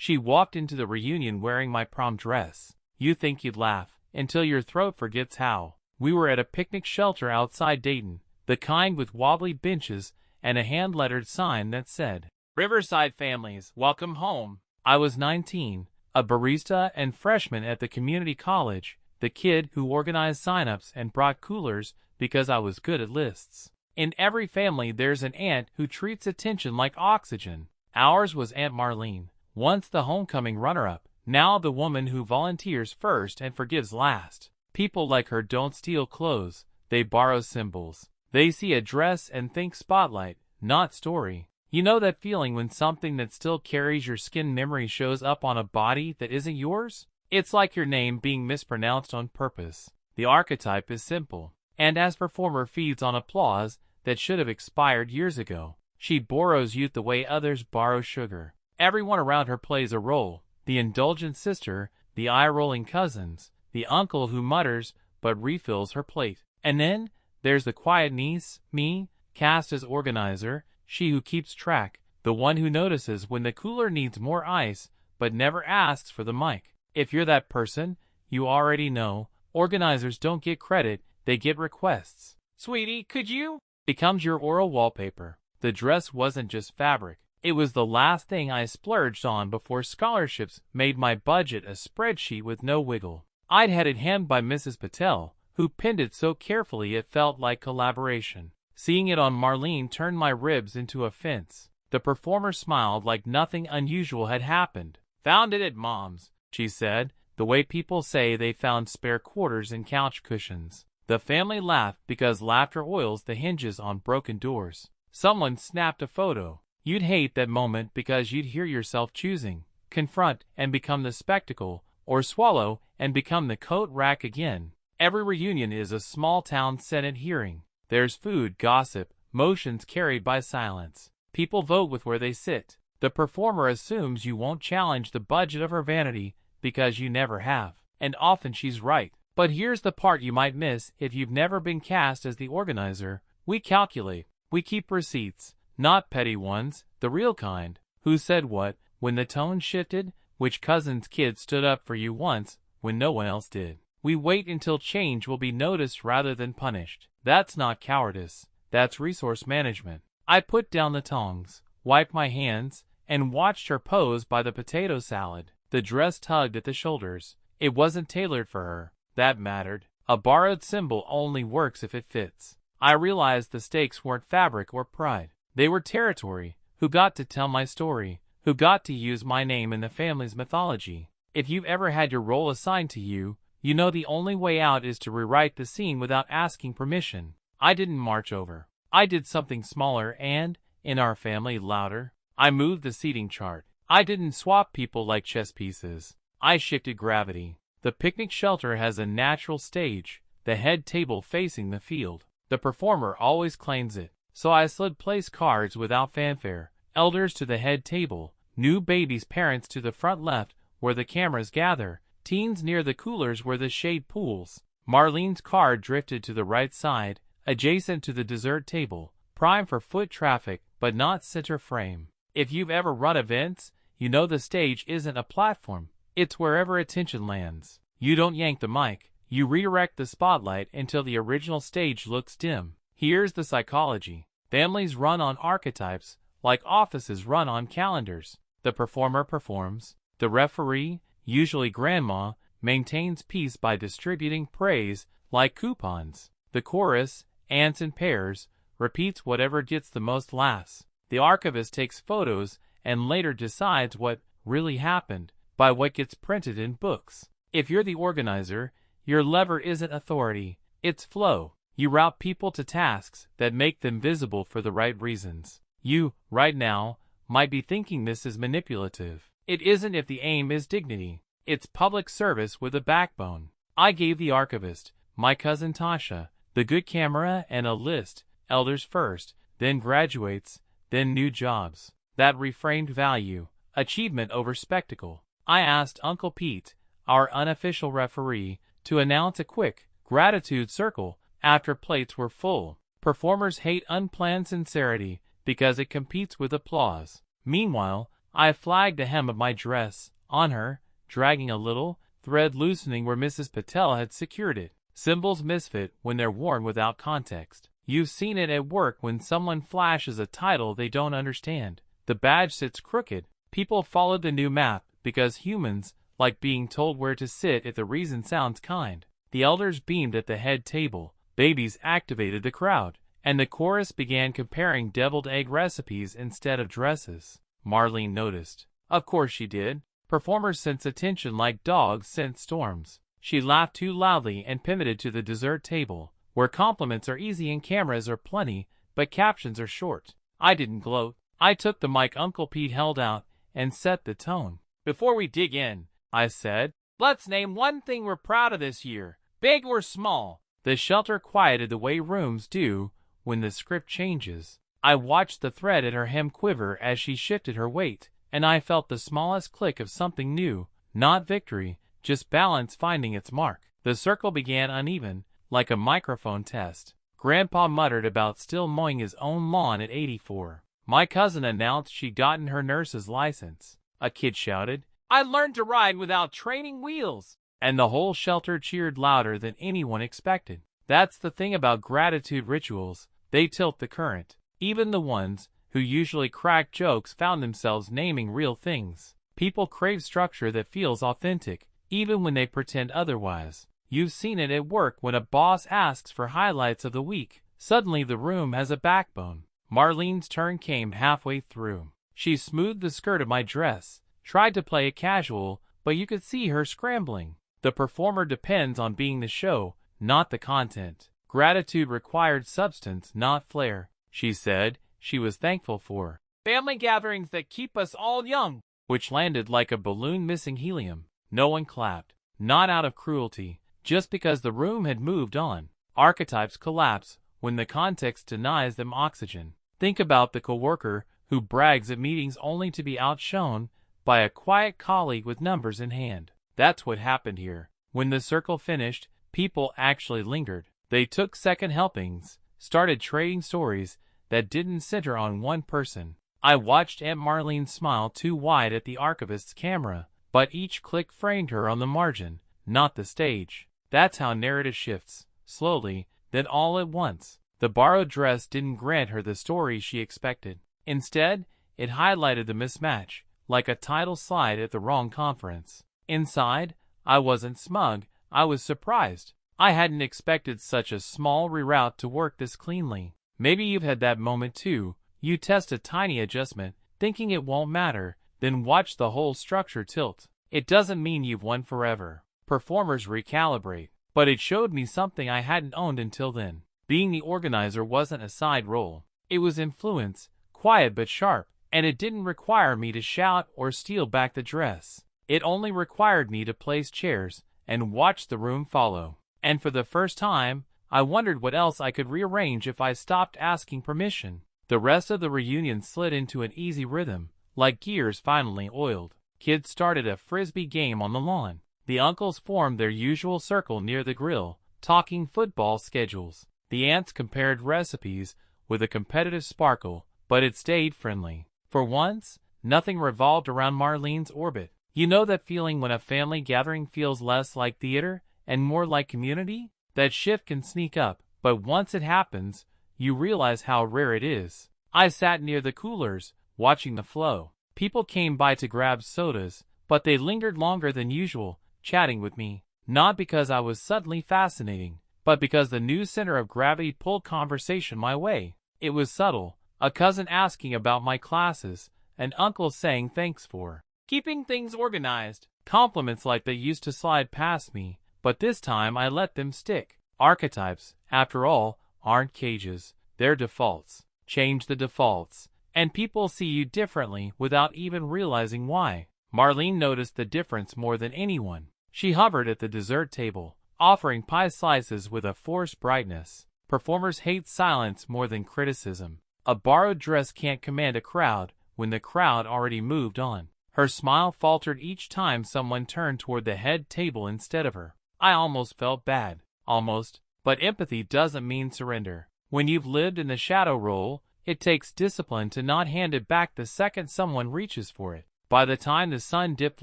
She walked into the reunion wearing my prom dress. You think you'd laugh, until your throat forgets how. We were at a picnic shelter outside Dayton, the kind with wobbly benches and a hand-lettered sign that said, "Riverside Families, Welcome Home." I was 19, a barista and freshman at the community college, the kid who organized sign-ups and brought coolers because I was good at lists. In every family there's an aunt who treats attention like oxygen. Ours was Aunt Marlene, once the homecoming runner-up, now the woman who volunteers first and forgives last. People like her don't steal clothes, they borrow symbols. They see a dress and think spotlight, not story. You know that feeling when something that still carries your skin memory shows up on a body that isn't yours? It's like your name being mispronounced on purpose. The archetype is simple, and as performer feeds on applause that should have expired years ago. She borrows youth the way others borrow sugar. Everyone around her plays a role, the indulgent sister, the eye-rolling cousins, the uncle who mutters but refills her plate. And then there's the quiet niece, me, cast as organizer, she who keeps track, the one who notices when the cooler needs more ice but never asks for the mic. If you're that person, you already know, organizers don't get credit, they get requests. "Sweetie, could you?" becomes your oral wallpaper. The dress wasn't just fabric. It was the last thing I splurged on before scholarships made my budget a spreadsheet with no wiggle. I'd had it hemmed by Mrs. Patel, who pinned it so carefully it felt like collaboration. Seeing it on Marlene turned my ribs into a fence. The performer smiled like nothing unusual had happened. "Found it at Mom's," she said, the way people say they found spare quarters in couch cushions. The family laughed because laughter oils the hinges on broken doors. Someone snapped a photo. You'd hate that moment because you'd hear yourself choosing, confront and become the spectacle, or swallow and become the coat rack again. Every reunion is a small-town Senate hearing. There's food, gossip, motions carried by silence. People vote with where they sit. The performer assumes you won't challenge the budget of her vanity because you never have. And often she's right. But here's the part you might miss if you've never been cast as the organizer. We calculate. We keep receipts. Not petty ones, the real kind. Who said what, when the tone shifted? Which cousin's kid stood up for you once, when no one else did? We wait until change will be noticed rather than punished. That's not cowardice. That's resource management. I put down the tongs, wiped my hands, and watched her pose by the potato salad. The dress tugged at the shoulders. It wasn't tailored for her. That mattered. A borrowed symbol only works if it fits. I realized the stakes weren't fabric or pride. They were territory. Who got to tell my story? Who got to use my name in the family's mythology? If you've ever had your role assigned to you, you know the only way out is to rewrite the scene without asking permission. I didn't march over. I did something smaller and, in our family, louder. I moved the seating chart. I didn't swap people like chess pieces. I shifted gravity. The picnic shelter has a natural stage, the head table facing the field. The performer always claims it, so I slid place cards without fanfare. Elders to the head table, new babies' parents to the front left where the cameras gather, teens near the coolers where the shade pools. Marlene's card drifted to the right side, adjacent to the dessert table, prime for foot traffic but not center frame. If you've ever run events, you know the stage isn't a platform. It's wherever attention lands. You don't yank the mic. You redirect the spotlight until the original stage looks dim. Here's the psychology. Families run on archetypes, like offices run on calendars. The performer performs. The referee, usually grandma, maintains peace by distributing praise, like coupons. The chorus, ants in pairs, repeats whatever gets the most laughs. The archivist takes photos and later decides what really happened by what gets printed in books. If you're the organizer, your lever isn't authority, it's flow. You route people to tasks that make them visible for the right reasons. You, right now, might be thinking this is manipulative. It isn't if the aim is dignity. It's public service with a backbone. I gave the archivist, my cousin Tasha, the good camera and a list, elders first, then graduates, then new jobs. That reframed value, achievement over spectacle. I asked Uncle Pete, our unofficial referee, to announce a quick gratitude circle after plates were full. Performers hate unplanned sincerity because it competes with applause. Meanwhile, I flagged the hem of my dress on her, dragging a little, thread loosening where Mrs. Patel had secured it. Symbols misfit when they're worn without context. You've seen it at work when someone flashes a title they don't understand. The badge sits crooked. People followed the new map because humans like being told where to sit if the reason sounds kind. The elders beamed at the head table. Babies activated the crowd, and the chorus began comparing deviled egg recipes instead of dresses. Marlene noticed. Of course she did. Performers sense attention like dogs sense storms. She laughed too loudly and pivoted to the dessert table, where compliments are easy and cameras are plenty, but captions are short. I didn't gloat. I took the mic Uncle Pete held out and set the tone. Before we dig in, I said, let's name one thing we're proud of this year, big or small. The shelter quieted the way rooms do when the script changes. I watched the thread at her hem quiver as she shifted her weight, and I felt the smallest click of something new, not victory, just balance finding its mark. The circle began uneven, like a microphone test. Grandpa muttered about still mowing his own lawn at 84. My cousin announced she'd gotten her nurse's license. A kid shouted, I learned to ride without training wheels. And the whole shelter cheered louder than anyone expected. That's the thing about gratitude rituals. They tilt the current. Even the ones who usually crack jokes found themselves naming real things. People crave structure that feels authentic, even when they pretend otherwise. You've seen it at work when a boss asks for highlights of the week. Suddenly the room has a backbone. Marlene's turn came halfway through. She smoothed the skirt of my dress, tried to play it casual, but you could see her scrambling. The performer depends on being the show, not the content. Gratitude required substance, not flair, she said. She was thankful for family gatherings that keep us all young, which landed like a balloon missing helium. No one clapped, not out of cruelty, just because the room had moved on. Archetypes collapse when the context denies them oxygen. Think about the coworker who brags at meetings only to be outshone by a quiet colleague with numbers in hand. That's what happened here. When the circle finished, people actually lingered. They took second helpings, started trading stories that didn't center on one person. I watched Aunt Marlene smile too wide at the archivist's camera, but each click framed her on the margin, not the stage. That's how narrative shifts, slowly, then all at once. The borrowed dress didn't grant her the story she expected. Instead, it highlighted the mismatch, like a title slide at the wrong conference. Inside, I wasn't smug, I was surprised. I hadn't expected such a small reroute to work this cleanly. Maybe you've had that moment too. You test a tiny adjustment, thinking it won't matter, then watch the whole structure tilt. It doesn't mean you've won forever. Performers recalibrate. But it showed me something I hadn't owned until then. Being the organizer wasn't a side role. It was influence, quiet but sharp, and it didn't require me to shout or steal back the dress. It only required me to place chairs and watch the room follow. And for the first time, I wondered what else I could rearrange if I stopped asking permission. The rest of the reunion slid into an easy rhythm, like gears finally oiled. Kids started a frisbee game on the lawn. The uncles formed their usual circle near the grill, talking football schedules. The aunts compared recipes with a competitive sparkle, but it stayed friendly. For once, nothing revolved around Marlene's orbit. You know that feeling when a family gathering feels less like theater and more like community? That shift can sneak up, but once it happens, you realize how rare it is. I sat near the coolers, watching the flow. People came by to grab sodas, but they lingered longer than usual, chatting with me. Not because I was suddenly fascinating, but because the new center of gravity pulled conversation my way. It was subtle, a cousin asking about my classes, an uncle saying thanks for keeping things organized. Compliments like they used to slide past me, but this time I let them stick. Archetypes, after all, aren't cages, they're defaults. Change the defaults, and people see you differently without even realizing why. Marlene noticed the difference more than anyone. She hovered at the dessert table, offering pie slices with a forced brightness. Performers hate silence more than criticism. A borrowed dress can't command a crowd when the crowd already moved on. Her smile faltered each time someone turned toward the head table instead of her. I almost felt bad. Almost. But empathy doesn't mean surrender. When you've lived in the shadow role, It takes discipline to not hand it back the second someone reaches for it. By the time the sun dipped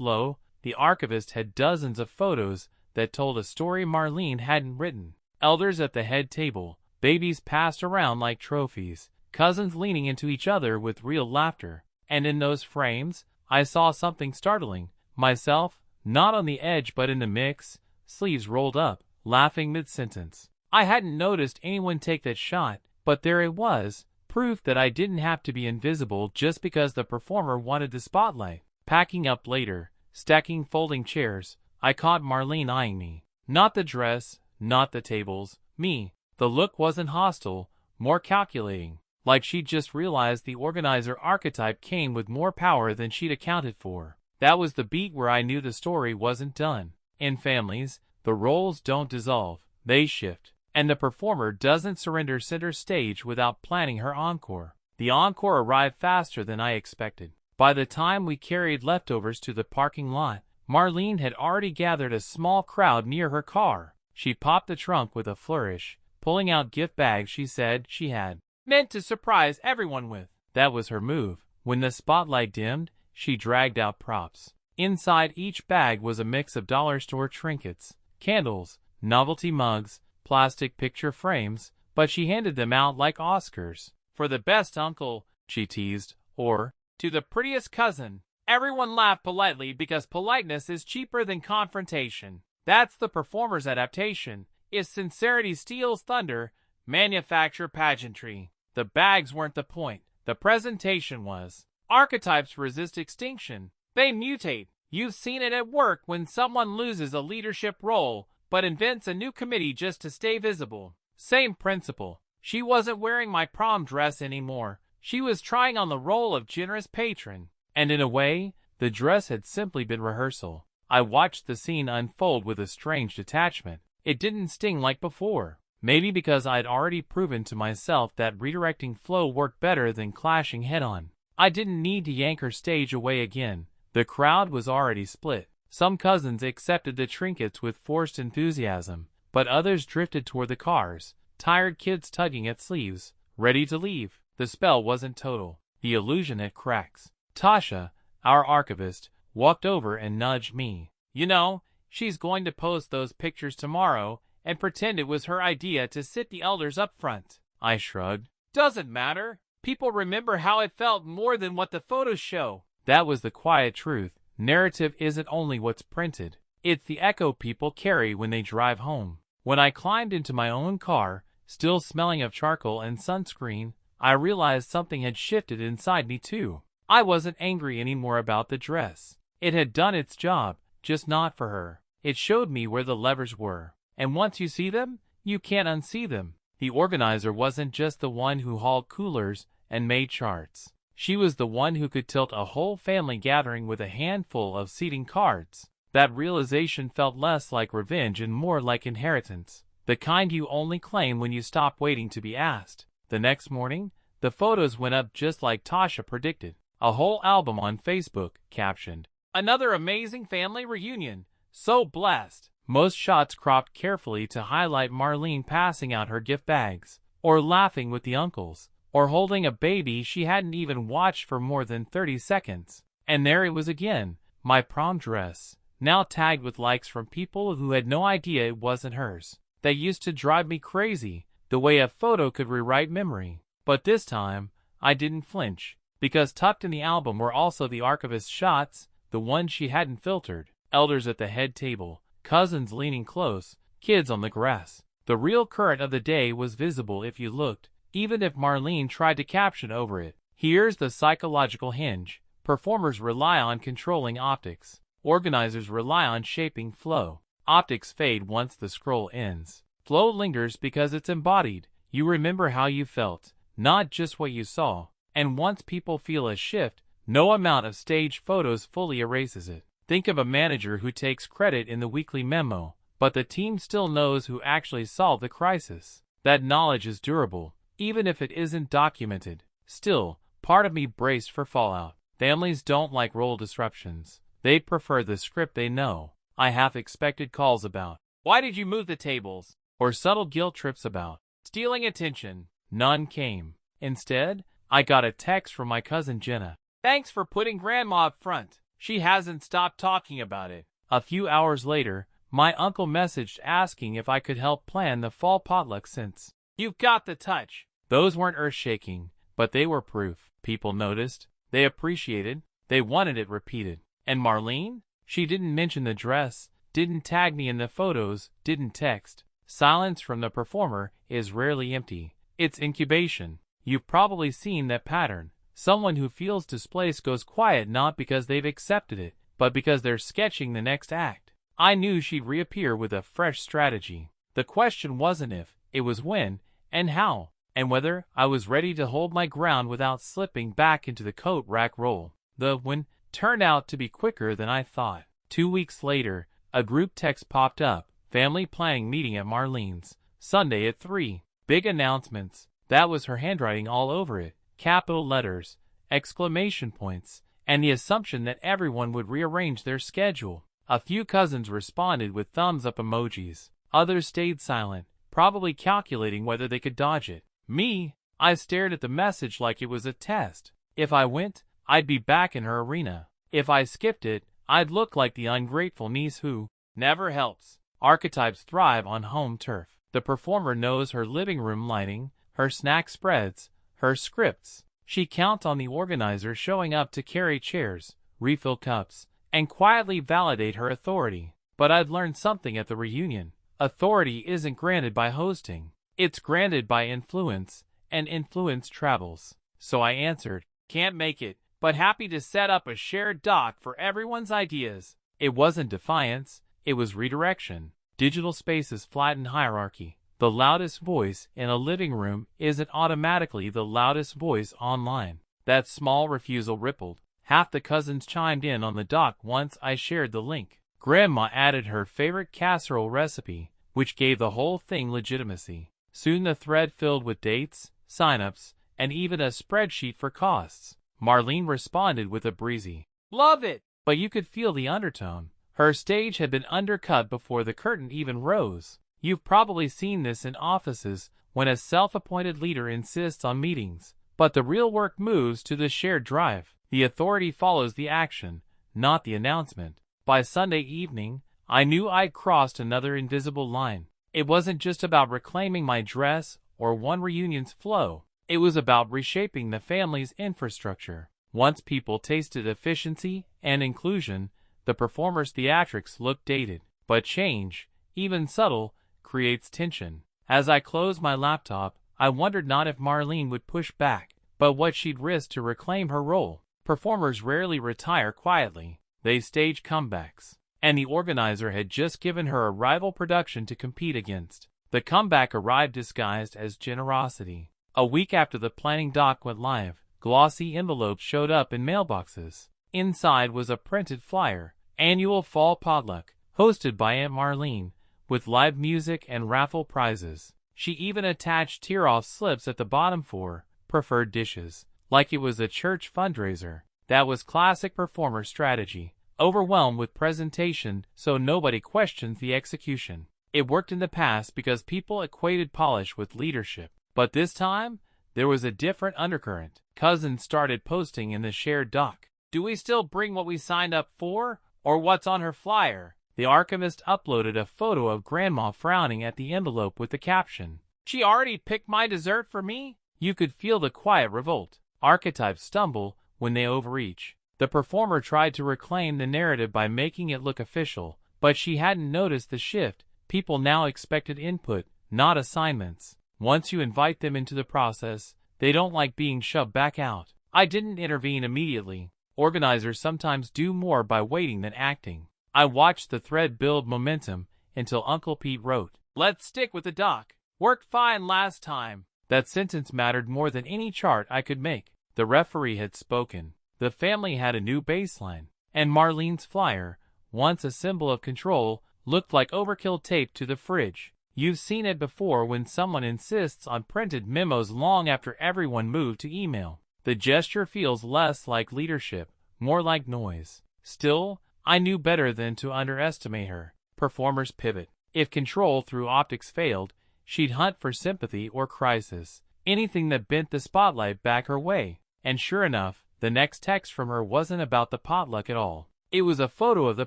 low, the archivist had dozens of photos that told a story Marlene hadn't written. Elders at the head table, babies passed around like trophies, cousins leaning into each other with real laughter. And in those frames, I saw something startling. Myself, not on the edge but in the mix, sleeves rolled up, laughing mid-sentence. I hadn't noticed anyone take that shot, but there it was, proof that I didn't have to be invisible just because the performer wanted the spotlight. Packing up later, stacking folding chairs, I caught Marlene eyeing me. Not the dress, not the tables, me. The look wasn't hostile, more calculating, like she'd just realized the organizer archetype came with more power than she'd accounted for. That was the beat where I knew the story wasn't done. In families, the roles don't dissolve, they shift. And the performer doesn't surrender center stage without planning her encore. The encore arrived faster than I expected. By the time we carried leftovers to the parking lot, Marlene had already gathered a small crowd near her car. She popped the trunk with a flourish, pulling out gift bags she said she had meant to surprise everyone with. That was her move. When the spotlight dimmed, she dragged out props. Inside each bag was a mix of dollar store trinkets, candles, novelty mugs, plastic picture frames, but she handed them out like Oscars. For the best uncle, she teased, or, to the prettiest cousin. Everyone laughed politely because politeness is cheaper than confrontation. That's the performer's adaptation. If sincerity steals thunder, manufacture pageantry. The bags weren't the point. The presentation was. Archetypes resist extinction. They mutate. You've seen it at work when someone loses a leadership role, but invents a new committee just to stay visible. Same principle. She wasn't wearing my prom dress anymore. She was trying on the role of generous patron. And in a way, the dress had simply been rehearsal. I watched the scene unfold with a strange detachment. It didn't sting like before. Maybe because I'd already proven to myself that redirecting flow worked better than clashing head-on. I didn't need to yank her stage away again. The crowd was already split. Some cousins accepted the trinkets with forced enthusiasm, but others drifted toward the cars, tired kids tugging at sleeves, ready to leave. The spell wasn't total. The illusion had cracks. Tasha, our archivist, walked over and nudged me. You know, she's going to post those pictures tomorrow and pretend it was her idea to sit the elders up front. I shrugged. Doesn't matter. People remember how it felt more than what the photos show. That was the quiet truth. Narrative isn't only what's printed. It's the echo people carry when they drive home. When I climbed into my own car, still smelling of charcoal and sunscreen, I realized something had shifted inside me too. I wasn't angry anymore about the dress. It had done its job, just not for her. It showed me where the levers were. And once you see them, you can't unsee them. The organizer wasn't just the one who hauled coolers and made charts. She was the one who could tilt a whole family gathering with a handful of seating cards. That realization felt less like revenge and more like inheritance, the kind you only claim when you stop waiting to be asked. The next morning, the photos went up just like Tasha predicted. A whole album on Facebook, captioned, "Another amazing family reunion. So blessed." Most shots cropped carefully to highlight Marlene passing out her gift bags, or laughing with the uncles, or holding a baby she hadn't even watched for more than 30 seconds. And there it was again, my prom dress, now tagged with likes from people who had no idea it wasn't hers. That used to drive me crazy, the way a photo could rewrite memory. But this time, I didn't flinch, because tucked in the album were also the archivist's shots, the ones she hadn't filtered. Elders at the head table, cousins leaning close, kids on the grass. The real current of the day was visible if you looked, even if Marlene tried to caption over it. Here's the psychological hinge. Performers rely on controlling optics. Organizers rely on shaping flow. Optics fade once the scroll ends. Flow lingers because it's embodied. You remember how you felt, not just what you saw. And once people feel a shift, no amount of stage photos fully erases it. Think of a manager who takes credit in the weekly memo, but the team still knows who actually solved the crisis. That knowledge is durable, even if it isn't documented. Still, part of me braced for fallout. Families don't like role disruptions. They prefer the script they know. I half expected calls about, "Why did you move the tables?" or subtle guilt trips about, "stealing attention." None came. Instead, I got a text from my cousin Jenna. "Thanks for putting Grandma up front. She hasn't stopped talking about it." A few hours later, my uncle messaged asking if I could help plan the fall potluck since "you've got the touch." Those weren't earth-shaking, but they were proof. People noticed, they appreciated, they wanted it repeated. And Marlene? She didn't mention the dress, didn't tag me in the photos, didn't text. Silence from the performer is rarely empty. It's incubation. You've probably seen that pattern. Someone who feels displaced goes quiet not because they've accepted it, but because they're sketching the next act. I knew she'd reappear with a fresh strategy. The question wasn't if, it was when, and how, and whether I was ready to hold my ground without slipping back into the coat rack role. The when turned out to be quicker than I thought. 2 weeks later, a group text popped up. Family planning meeting at Marlene's. Sunday at 3. Big announcements. That was her handwriting all over it. Capital letters, exclamation points, and the assumption that everyone would rearrange their schedule. A few cousins responded with thumbs-up emojis. Others stayed silent, probably calculating whether they could dodge it. Me, I stared at the message like it was a test. If I went, I'd be back in her arena. If I skipped it, I'd look like the ungrateful niece who never helps. Archetypes thrive on home turf. The performer knows her living room lighting, her snack spreads, her scripts. She counts on the organizer showing up to carry chairs, refill cups, and quietly validate her authority. But I'd learned something at the reunion. Authority isn't granted by hosting. It's granted by influence, and influence travels. So I answered, "Can't make it, but happy to set up a shared doc for everyone's ideas." It wasn't defiance, it was redirection. Digital spaces flatten hierarchy. The loudest voice in a living room isn't automatically the loudest voice online. That small refusal rippled. Half the cousins chimed in on the doc once I shared the link. Grandma added her favorite casserole recipe, which gave the whole thing legitimacy. Soon the thread filled with dates, signups, and even a spreadsheet for costs. Marlene responded with a breezy, "Love it!" But you could feel the undertone. Her stage had been undercut before the curtain even rose. You've probably seen this in offices when a self-appointed leader insists on meetings, but the real work moves to the shared drive. The authority follows the action, not the announcement. By Sunday evening, I knew I'd crossed another invisible line. It wasn't just about reclaiming my dress or one reunion's flow. It was about reshaping the family's infrastructure. Once people tasted efficiency and inclusion, the performer's theatrics looked dated. But change, even subtle, creates tension. As I closed my laptop, I wondered not if Marlene would push back, but what she'd risk to reclaim her role. Performers rarely retire quietly. They stage comebacks. And the organizer had just given her a rival production to compete against. The comeback arrived disguised as generosity. A week after the planning doc went live, glossy envelopes showed up in mailboxes. Inside was a printed flyer, annual fall potluck, hosted by Aunt Marlene, with live music and raffle prizes. She even attached tear-off slips at the bottom for preferred dishes, like it was a church fundraiser. That was classic performer strategy. Overwhelmed with presentation so nobody questions the execution. It worked in the past because people equated polish with leadership. But this time, there was a different undercurrent. Cousins started posting in the shared doc. "Do we still bring what we signed up for, or what's on her flyer?" The archivist uploaded a photo of Grandma frowning at the envelope with the caption, "She already picked my dessert for me?" You could feel the quiet revolt. Archetypes stumble when they overreach. The performer tried to reclaim the narrative by making it look official, but she hadn't noticed the shift. People now expected input, not assignments. Once you invite them into the process, they don't like being shoved back out. I didn't intervene immediately. Organizers sometimes do more by waiting than acting. I watched the thread build momentum until Uncle Pete wrote, "Let's stick with the doc. Worked fine last time." That sentence mattered more than any chart I could make. The referee had spoken. The family had a new baseline, and Marlene's flyer, once a symbol of control, looked like overkill taped to the fridge. You've seen it before when someone insists on printed memos long after everyone moved to email. The gesture feels less like leadership, more like noise. Still, I knew better than to underestimate her. Performers pivot. If control through optics failed, she'd hunt for sympathy or crisis. anything that bent the spotlight back her way. And sure enough, the next text from her wasn't about the potluck at all. It was a photo of the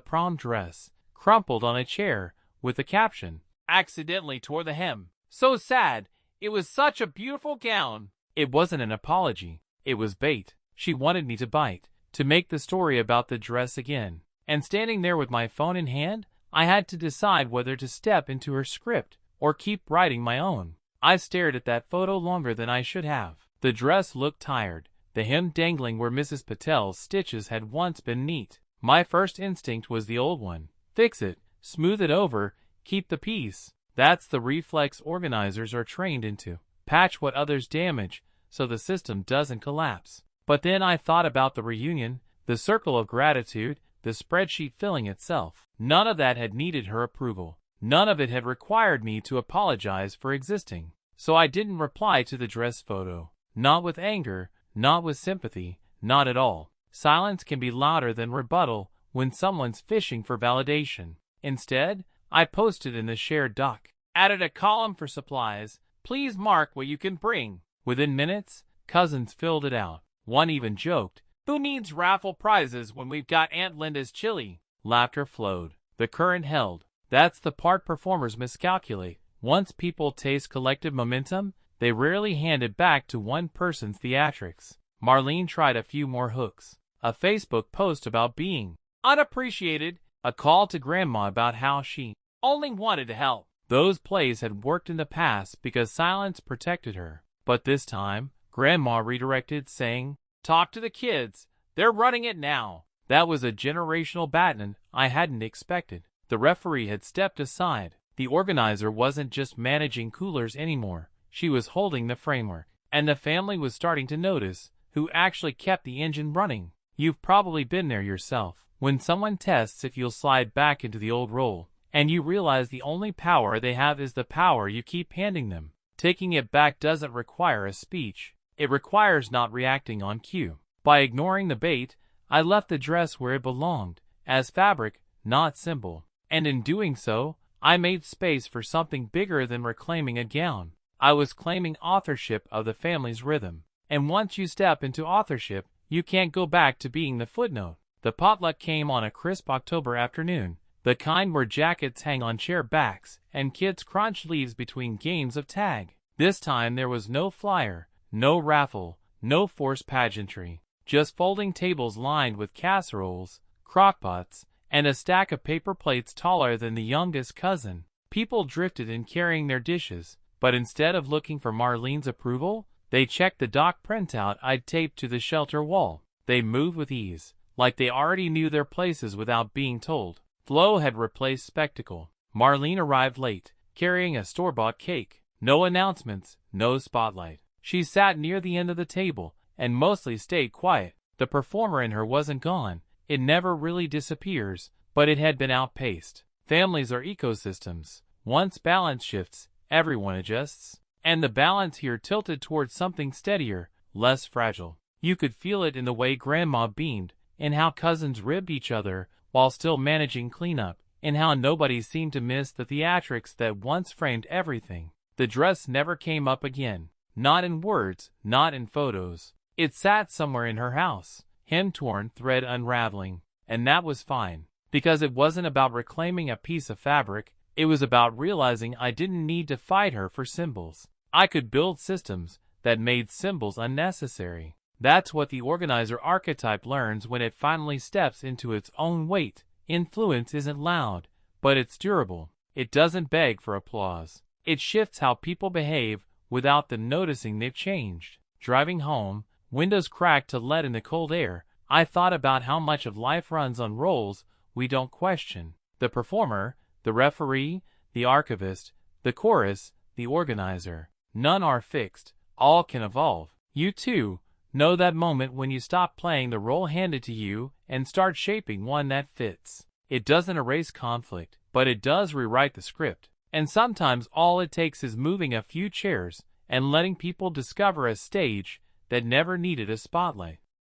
prom dress, crumpled on a chair, with the caption, "Accidentally tore the hem. So sad. It was such a beautiful gown." It wasn't an apology. It was bait. She wanted me to bite, to make the story about the dress again. And standing there with my phone in hand, I had to decide whether to step into her script or keep writing my own. I stared at that photo longer than I should have. The dress looked tired, the hem dangling where Mrs. Patel's stitches had once been neat. My first instinct was the old one. Fix it, smooth it over, keep the piece. That's the reflex organizers are trained into. Patch what others damage, so the system doesn't collapse. But then I thought about the reunion, the circle of gratitude, the spreadsheet filling itself. None of that had needed her approval. None of it had required me to apologize for existing. So I didn't reply to the dress photo. Not with anger, not with sympathy, not at all. Silence can be louder than rebuttal when someone's fishing for validation. Instead, I posted in the shared doc. Added a column for supplies. Please mark what you can bring. Within minutes, cousins filled it out. One even joked, "Who needs raffle prizes when we've got Aunt Linda's chili?" Laughter flowed. The current held. That's the part performers miscalculate. Once people taste collective momentum, they rarely hand it back to one person's theatrics. Marlene tried a few more hooks. A Facebook post about being unappreciated, a call to Grandma about how she only wanted to help. Those plays had worked in the past because silence protected her. But this time, Grandma redirected, saying, "Talk to the kids. They're running it now." That was a generational baton I hadn't expected. The referee had stepped aside. The organizer wasn't just managing coolers anymore. She was holding the framework. And the family was starting to notice who actually kept the engine running. You've probably been there yourself. When someone tests if you'll slide back into the old role, and you realize the only power they have is the power you keep handing them. Taking it back doesn't require a speech. It requires not reacting on cue. By ignoring the bait, I left the dress where it belonged, as fabric, not symbol. And in doing so, I made space for something bigger than reclaiming a gown. I was claiming authorship of the family's rhythm. And once you step into authorship, you can't go back to being the footnote. The potluck came on a crisp October afternoon, the kind where jackets hang on chair backs and kids crunch leaves between games of tag. This time there was no flyer, no raffle, no forced pageantry, just folding tables lined with casseroles, crockpots, and a stack of paper plates taller than the youngest cousin. People drifted in carrying their dishes, but instead of looking for Marlene's approval, they checked the doc printout I'd taped to the shelter wall. They moved with ease, like they already knew their places without being told. Flow had replaced spectacle. Marlene arrived late, carrying a store-bought cake. No announcements, no spotlight. She sat near the end of the table, and mostly stayed quiet. The performer in her wasn't gone. It never really disappears, but it had been outpaced. Families are ecosystems. Once balance shifts, everyone adjusts. And the balance here tilted towards something steadier, less fragile. You could feel it in the way Grandma beamed, in how cousins ribbed each other while still managing cleanup, in how nobody seemed to miss the theatrics that once framed everything. The dress never came up again. Not in words, not in photos. It sat somewhere in her house, hem torn, thread unraveling. And that was fine, because it wasn't about reclaiming a piece of fabric. It was about realizing I didn't need to fight her for symbols. I could build systems that made symbols unnecessary. That's what the organizer archetype learns when it finally steps into its own weight. Influence isn't loud, but it's durable. It doesn't beg for applause. It shifts how people behave without them noticing they've changed. Driving home, windows cracked to let in the cold air, I thought about how much of life runs on roles we don't question. The performer, the referee, the archivist, the chorus, the organizer. None are fixed. All can evolve. You too know that moment when you stop playing the role handed to you and start shaping one that fits. It doesn't erase conflict, but it does rewrite the script. And sometimes all it takes is moving a few chairs and letting people discover a stage that never needed a spotlight.